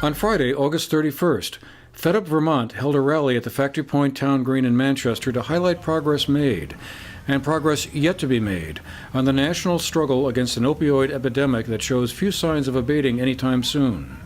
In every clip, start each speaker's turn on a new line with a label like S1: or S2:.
S1: On Friday, August 31st, FEDUPVermont held a rally at the Factory Point Town Green in Manchester to highlight progress made and progress yet to be made on the national struggle against an opioid epidemic that shows few signs of abating anytime soon.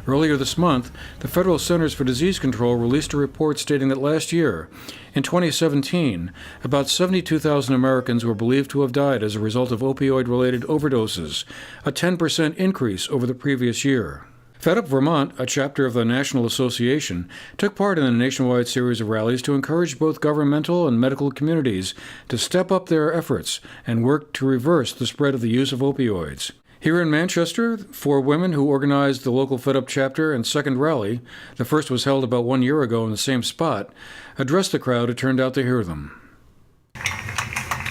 S1: Earlier this month, the Federal Centers for Disease Control released a report stating that last year, in 2017, about 72,000 Americans were believed to have died as a result of opioid-related overdoses, a 10% increase over the previous year. FEDUPVermont, a chapter of the National Association, took part in a nationwide series of rallies to encourage both governmental and medical communities to step up their efforts and work to reverse the spread of the use of opioids. Here in Manchester, 4 women who organized the local FEDUP chapter and second rally, the first was held about 1 year ago in the same spot, addressed the crowd who turned out to hear them.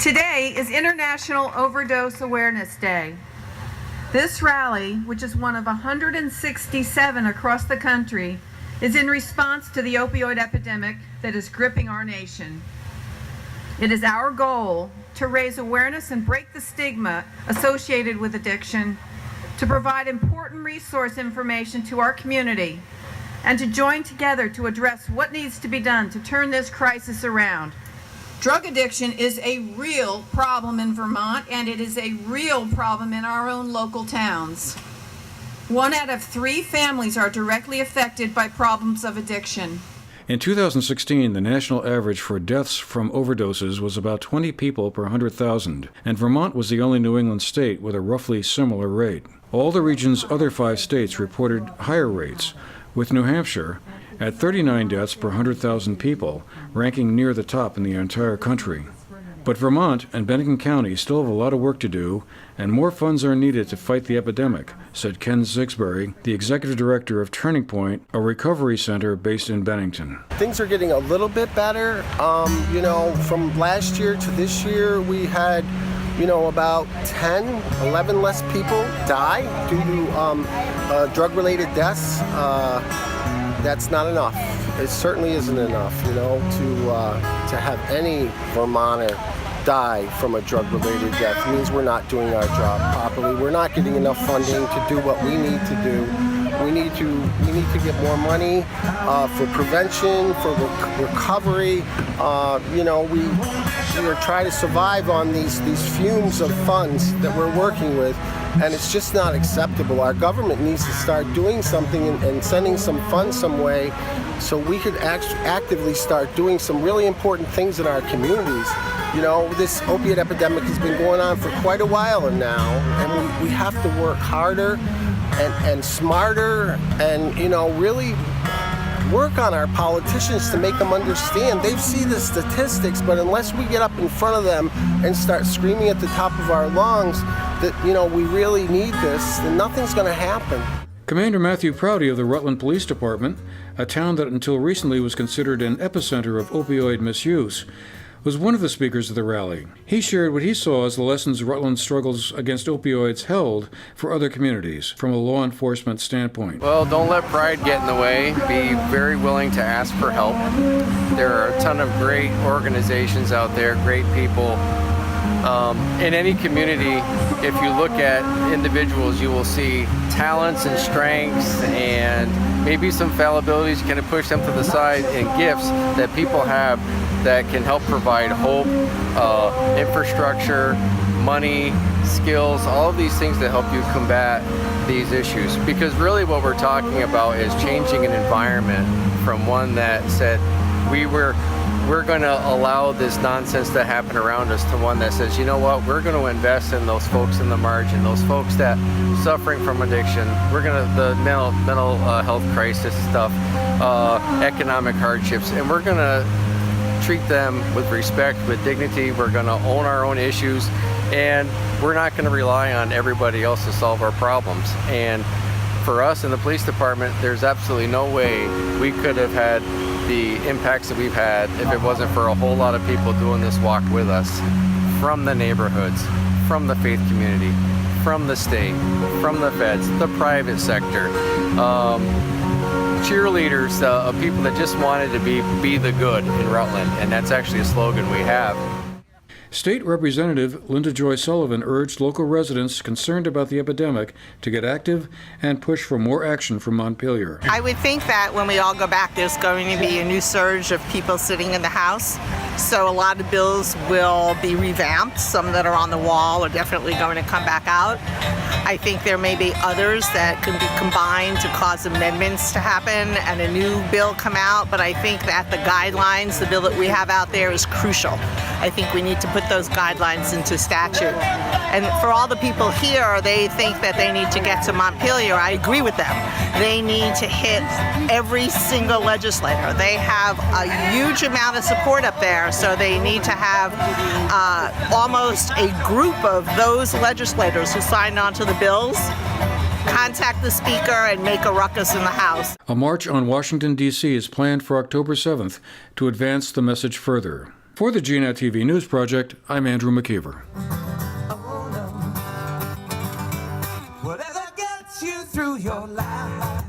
S2: Today is International Overdose Awareness Day. This rally, which is one of 167 across the country, is in response to the opioid epidemic that is gripping our nation. It is our goal to raise awareness and break the stigma associated with addiction, to provide important resource information to our community, and to join together to address what needs to be done to turn this crisis around. Drug addiction is a real problem in Vermont, and it is a real problem in our own local towns. 1 out of 3 families are directly affected by problems of addiction.
S1: In 2016, the national average for deaths from overdoses was about 20 people per 100,000, and Vermont was the only New England state with a roughly similar rate. All the region's other 5 states reported higher rates, with New Hampshire at 39 deaths per 100,000 people, ranking near the top in the entire country. But Vermont and Bennington County still have a lot of work to do, and more funds are needed to fight the epidemic, said Ken Zigsbury, the executive director of Turning Point, a recovery center based in Bennington.
S3: Things are getting a little bit better. From last year to this year, we had about 10, 11 less people die due to drug-related deaths. That's not enough. It certainly isn't enough, to have any Vermonter die from a drug-related death. It means we're not doing our job properly. We're not getting enough funding to do what we need to do. We need to get more money for prevention, for recovery. We are trying to survive on these fumes of funds that we're working with, and it's just not acceptable. Our government needs to start doing something and sending some funds some way so we could actively start doing some really important things in our communities. This opiate epidemic has been going on for quite a while now, and we have to work harder and smarter and, really work on our politicians to make them understand. They see the statistics, but unless we get up in front of them and start screaming at the top of our lungs that, we really need this, then nothing's going to happen.
S1: Commander Matthew Prouty of the Rutland Police Department, a town that until recently was considered an epicenter of opioid misuse, was one of the speakers of the rally. He shared what he saw as the lessons Rutland's struggles against opioids held for other communities from a law enforcement standpoint.
S4: Well, don't let pride get in the way. Be very willing to ask for help. There are a ton of great organizations out there, great people. In any community, if you look at individuals, you will see talents and strengths and maybe some fallibilities. You kind of push them to the side, and gifts that people have that can help provide hope, infrastructure, money, skills, all of these things that help you combat these issues. Because really what we're talking about is changing an environment from one that said we're going to allow this nonsense to happen around us to one that says, you know what, we're going to invest in those folks in the margin, those folks that suffering from addiction. We're going to, the mental health crisis stuff, economic hardships, and we're going to treat them with respect, with dignity. We're going to own our own issues, and we're not going to rely on everybody else to solve our problems. And for us in the police department, there's absolutely no way we could have had the impacts that we've had if it wasn't for a whole lot of people doing this walk with us, from the neighborhoods, from the faith community, from the state, from the feds, the private sector, cheerleaders, people that just wanted to be the good in Rutland, and that's actually a slogan we have.
S1: State Representative Linda Joy Sullivan urged local residents concerned about the epidemic to get active and push for more action from Montpelier.
S5: I would think that when we all go back, there's going to be a new surge of people sitting in the House. So a lot of bills will be revamped. Some that are on the wall are definitely going to come back out. I think there may be others that can be combined to cause amendments to happen and a new bill come out. But I think that the guidelines, the bill that we have out there, is crucial. I think we need to put those guidelines into statute. And for all the people here, they think that they need to get to Montpelier. I agree with them. They need to hit every single legislator. They have a huge amount of support up there, so they need to have almost a group of those legislators who signed on to the bills contact the Speaker and make a ruckus in the House.
S1: A march on Washington, D.C. is planned for October 7th to advance the message further. For the GNAT-TV News Project, I'm Andrew McKeever.
S6: Whatever gets you through your life.